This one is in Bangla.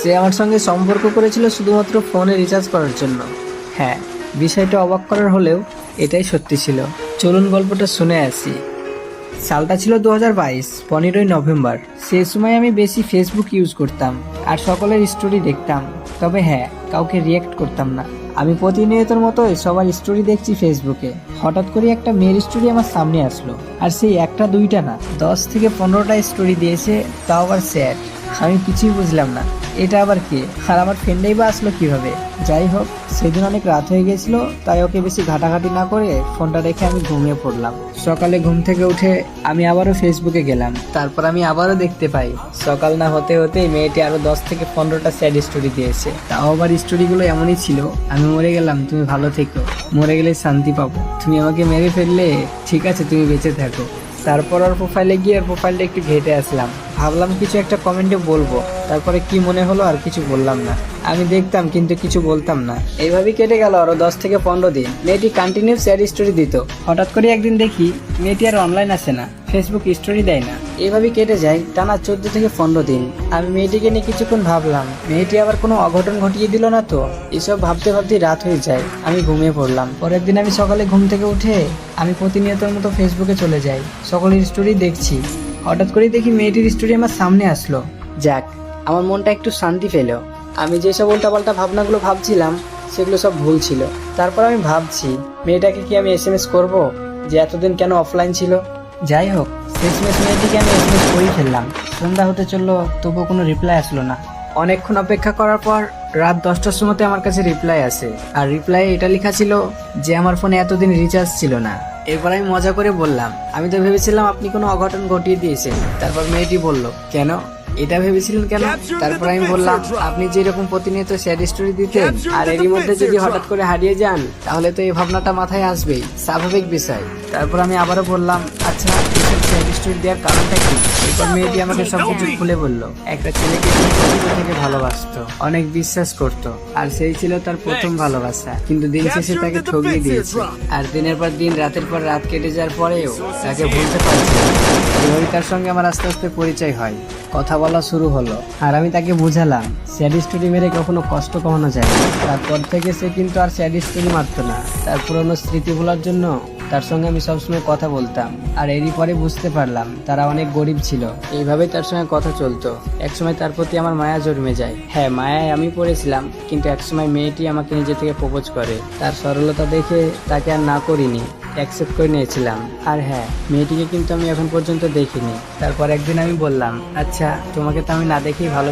সে আমার সঙ্গে সম্পর্ক করেছিল শুধুমাত্র ফোনে রিচার্জ করার জন্য। হ্যাঁ, বিষয়টা অবাক করার হলেও এটাই সত্যি ছিল। চলুন গল্পটা শুনে আসি। সালটা ছিল 2022, 15ই নভেম্বর। সেই সময় আমি বেশি ফেসবুক ইউজ করতাম আর সকলের স্টোরি দেখতাম, তবে হ্যাঁ, কাউকে রিয়েক্ট করতাম না। আমি প্রতিনিয়তের মতোই সবার স্টোরি দেখছি ফেসবুকে। হঠাৎ করে একটা মেয়ের স্টোরি আমার সামনে আসলো, আর সেই একটা দুইটা না, 10 থেকে 15টা স্টোরি দিয়েছে, তাও আবার স্যাড। আমি কিছুই বুঝলাম না, এটা আবার কে, আর আমার ফ্রেন্ডেই বা আসলো কিভাবে। যাই হোক, সেদিন অনেক রাত হয়ে গেছিল, তাই ওকে বেশি ঘাটাঘাটি না করে ফোনটা রেখে আমি ঘুমিয়ে পড়লাম। সকালে ঘুম থেকে উঠে আমি আবারও ফেসবুকে গেলাম। তারপর আমি আবারও দেখতে পাই সকাল না হতে হতেই মেয়েটি আরো 10 থেকে 15টা স্যাড স্টোরি দিয়েছে। তাও আবার স্টোরিগুলো এমনই ছিল, আমি মরে গেলাম, তুমি ভালো থেকো, মরে গেলে শান্তি পাবো, তুমি আমাকে মেরে ফেললে ঠিক আছে, তুমি বেঁচে থাকো। তারপর ওর প্রোফাইলে গিয়ে ওর প্রোফাইলটা একটু ঘেটে আসলাম, ভাবলাম কিছু একটা কমেন্টে বলবো। তারপরে কি মনে হলো আর কিছু বললাম না। আমি দেখতাম কিন্তু কিছু বলতাম না। এইভাবেই কেটে গেল আরো 10 থেকে 15 দিন। মেয়েটি কন্টিনিউ স্যাড স্টোরি দিত। হঠাৎ করে একদিন দেখি মেয়েটি আর অনলাইন আসে না, ফেসবুক স্টোরি দেয় না। এইভাবেই কেটে যায় টানা 14 থেকে 15 দিন। আমি মেয়েটিকে নিয়ে কিছুক্ষণ ভাবলাম, মেয়েটি আবার কোনো অঘটন ঘটিয়ে দিল না তো। এসব ভাবতে ভাবতে রাত হয়ে যায়, আমি ঘুমিয়ে পড়লাম। পরের দিন আমি সকালে ঘুম থেকে উঠে আমি প্রতিনিয়তের মতো ফেসবুকে চলে যাই, সকলের স্টোরি দেখছি। হঠাৎ করেই দেখি মেয়েটির স্টোরি আমার সামনে আসলো। যাক, আমার মনটা একটু শান্তি পেল। আমি যেসব উল্টাপাল্টা ভাবনাগুলো ভাবছিলাম সেগুলো সব ভুল ছিল। তারপর আমি ভাবছি, মেয়েটাকে কি আমি SMS করবো যে এতদিন কেন অফলাইন ছিল। যাই হোক, শেষমেশ মেয়েটিকে আমি SMS করেই ফেললাম। সন্ধ্যা হতে চললো, তবুও কোনো রিপ্লাই আসলো না। অনেকক্ষণ অপেক্ষা করার পর রাত 10টার সময়তে আমার কাছে রিপ্লাই আসে, আর রিপ্লাই এটা লেখা ছিল যে আমার ফোনে এতদিন রিচার্জ ছিল না। এরপর আমি মজা করে বললাম, আমি তো ভেবেছিলাম আপনি কোনো অঘটন ঘটিয়ে দিয়েছেন। তারপর মেয়েটি বলল, কেন, এটা ভেবেছিলেন কেন? তারপর আমি বললাম, আপনি যে এরকম প্রতিনিয়ত স্যাড স্টোরি দিতেন, আর এরই মধ্যে যদি হঠাৎ করে হারিয়ে যান, তাহলে তো এই ভাবনাটা মাথায় আসবেই, স্বাভাবিক বিষয়। তারপর আমি আবারও বললাম, আচ্ছা, এসব স্যাড স্টোরি দেওয়ার কারণটা কি? এরপর মেয়েটি আমাকে সবকিছু খুলে বললো, একটা ছেলেকে সে ছোট থেকে ভালোবাসতো, অনেক বিশ্বাস করতো, আর সেই ছিল তার প্রথম ভালোবাসা। কিন্তু দিন শেষে তাকে ঠকিয়ে দিয়েছে, আর দিনের পর দিন, রাতের পর রাত কেটে যাওয়ার পরেও তাকে ভুলতে পারছে না। এভাবেই তার সঙ্গে আমার আস্তে আস্তে পরিচয় হয়, কথা বলা শুরু হলো, আর আমি তাকে বুঝালাম স্যাড স্টোরি মেরে কখনো কষ্ট কমানো যায় না। তারপর থেকে সে কিন্তু আর স্যাড স্টোরি মারতো না। তার পুরনো স্মৃতি ভোলার জন্য তার সঙ্গে আমি সবসময় কথা বলতাম, আর এরই পরে বুঝতে পারলাম তারা অনেক গরিব ছিল। এইভাবেই তার সঙ্গে কথা চলতো। একসময় তার প্রতি আমার মায়া জন্মে যায়। হ্যাঁ, মায়ায় আমি পড়েছিলাম, কিন্তু একসময় মেয়েটি আমাকে নিজে থেকে প্রপোজ করে। তার সরলতা দেখে তাকে আর না করিনি, অ্যাকসেপ্ট করে নিয়েছিলাম। আর হ্যাঁ, মেয়েটিকে কিন্তু আমি এখন পর্যন্ত দেখিনি। তারপর একদিন আমি বললাম, আচ্ছা, তোমাকে তো আমি না দেখেই ভালো